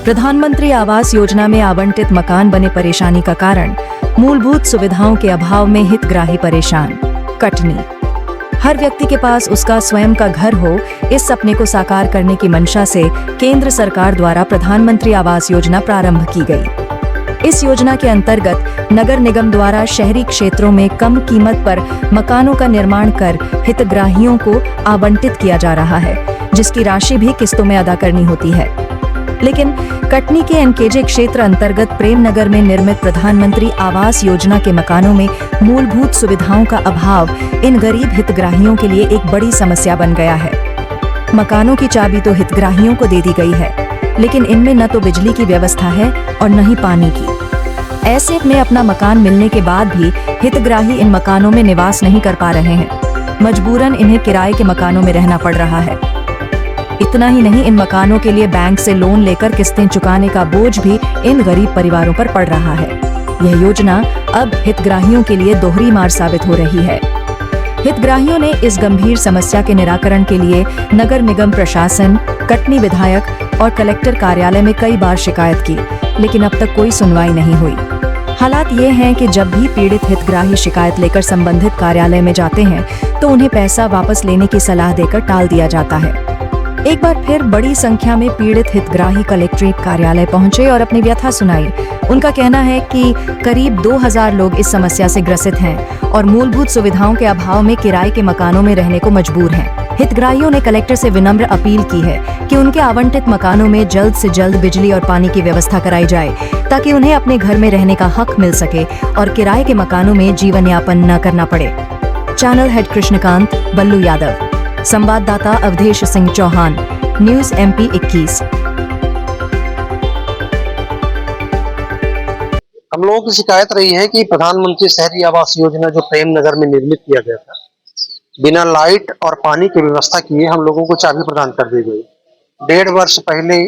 प्रधानमंत्री आवास योजना में आवंटित मकान बने परेशानी का कारण, मूलभूत सुविधाओं के अभाव में हितग्राही परेशान। कटनी। हर व्यक्ति के पास उसका स्वयं का घर हो, इस सपने को साकार करने की मंशा से केंद्र सरकार द्वारा प्रधानमंत्री आवास योजना प्रारंभ की गई। इस योजना के अंतर्गत नगर निगम द्वारा शहरी क्षेत्रों में कम कीमत पर मकानों का निर्माण कर हितग्राहियों को आवंटित किया जा रहा है, जिसकी राशि भी किस्तों में अदा करनी होती है। लेकिन कटनी के एनकेजे क्षेत्र अंतर्गत प्रेम नगर में निर्मित प्रधानमंत्री आवास योजना के मकानों में मूलभूत सुविधाओं का अभाव इन गरीब हितग्राहियों के लिए एक बड़ी समस्या बन गया है। मकानों की चाबी तो हितग्राहियों को दे दी गई है, लेकिन इनमें न तो बिजली की व्यवस्था है और न ही पानी की। ऐसे में अपना मकान मिलने के बाद भी हितग्राही इन मकानों में निवास नहीं कर पा रहे हैं। मजबूरन इन्हें किराए के मकानों में रहना पड़ रहा है। इतना ही नहीं, इन मकानों के लिए बैंक से लोन लेकर किस्तें चुकाने का बोझ भी इन गरीब परिवारों पर पड़ रहा है। यह योजना अब हितग्राहियों के लिए दोहरी मार साबित हो रही है। हितग्राहियों ने इस गंभीर समस्या के निराकरण के लिए नगर निगम प्रशासन, कटनी विधायक और कलेक्टर कार्यालय में कई बार शिकायत की, लेकिन अब तक कोई सुनवाई नहीं हुई। हालात ये हैं कि जब भी पीड़ित हितग्राही शिकायत लेकर संबंधित कार्यालय में जाते हैं तो उन्हें पैसा वापस लेने की सलाह देकर टाल दिया जाता है। एक बार फिर बड़ी संख्या में पीड़ित हितग्राही कलेक्ट्रेट कार्यालय पहुंचे और अपनी व्यथा सुनाई। उनका कहना है कि करीब 2000 लोग इस समस्या से ग्रसित हैं और मूलभूत सुविधाओं के अभाव में किराए के मकानों में रहने को मजबूर हैं। हितग्राहियों ने कलेक्टर से विनम्र अपील की है कि उनके आवंटित मकानों में जल्द से जल्द बिजली और पानी की व्यवस्था कराई जाए, ताकि उन्हें अपने घर में रहने का हक मिल सके और किराए के मकानों में जीवन यापन न करना पड़े। चैनल हेड कृष्णकांत, बल्लू यादव। संवाददाता अवधेश सिंह चौहान, न्यूज़ MP 21। हम लोगों की शिकायत रही है कि प्रधानमंत्री शहरी आवास योजना जो प्रेम नगर में निर्मित किया गया था, बिना लाइट और पानी की व्यवस्था किए हम लोगों को चाबी प्रदान कर दी गई। 1.5 वर्ष पहले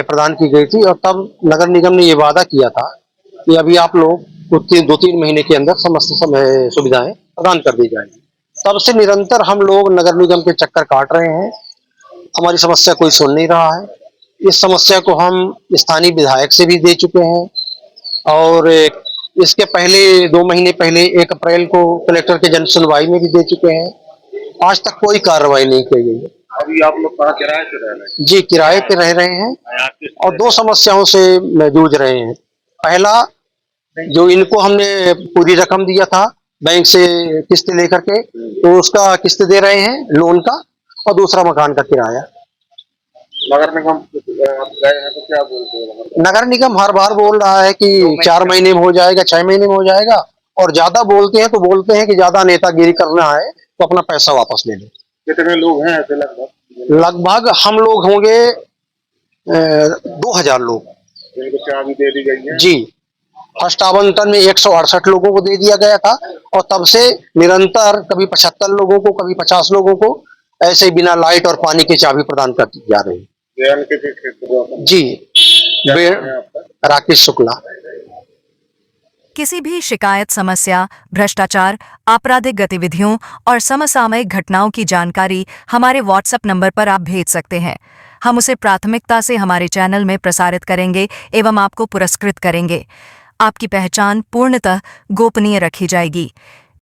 प्रदान की गई थी और तब नगर निगम ने ये वादा किया था कि अभी आप लोग को 2-3 महीने के अंदर समस्त सुविधाएं प्रदान कर दी जाएंगी। तब से निरंतर हम लोग नगर निगम के चक्कर काट रहे हैं। हमारी समस्या कोई सुन नहीं रहा है। इस समस्या को हम स्थानीय विधायक से भी दे चुके हैं और इसके पहले 2 महीने पहले 1 अप्रैल को कलेक्टर के जन सुनवाई में भी दे चुके हैं। आज तक कोई कार्रवाई नहीं की गई है। अभी आप लोग कहाँ किराए पे रह रहे हैं? जी, किराए पे रह रहे हैं और 2 समस्याओं से जूझ रहे हैं। पहला, जो इनको हमने पूरी रकम दिया था बैंक से किस्त लेकर के, तो उसका किस्त दे रहे हैं लोन का, और दूसरा मकान का किराया। नगर निगम गए हैं तो क्या बोलते हैं? नगर निगम हर बार बोल रहा है कि 4 महीने में हो जाएगा, 6 महीने में हो जाएगा, और ज्यादा बोलते हैं तो बोलते हैं कि ज्यादा नेतागिरी करना है तो अपना पैसा वापस ले लें। कितने लोग हैं ऐसे? लगभग हम लोग होंगे 2000 लोग। इनको चाबी दे दी गई है? जी, फर्स्ट आवंटन में 168 लोगों को दे दिया गया था और तब से निरंतर कभी 75 लोगों को, कभी 50 लोगों को ऐसे बिना लाइट और पानी की चाबी प्रदान करती जा रही है। जी, राकेश शुक्ला। किसी भी शिकायत, समस्या, भ्रष्टाचार, आपराधिक गतिविधियों और समसामयिक घटनाओं की जानकारी हमारे WhatsApp नंबर पर आप भेज सकते हैं। हम उसे प्राथमिकता से हमारे चैनल में प्रसारित करेंगे एवं आपको पुरस्कृत करेंगे। आपकी पहचान पूर्णतः गोपनीय रखी जाएगी।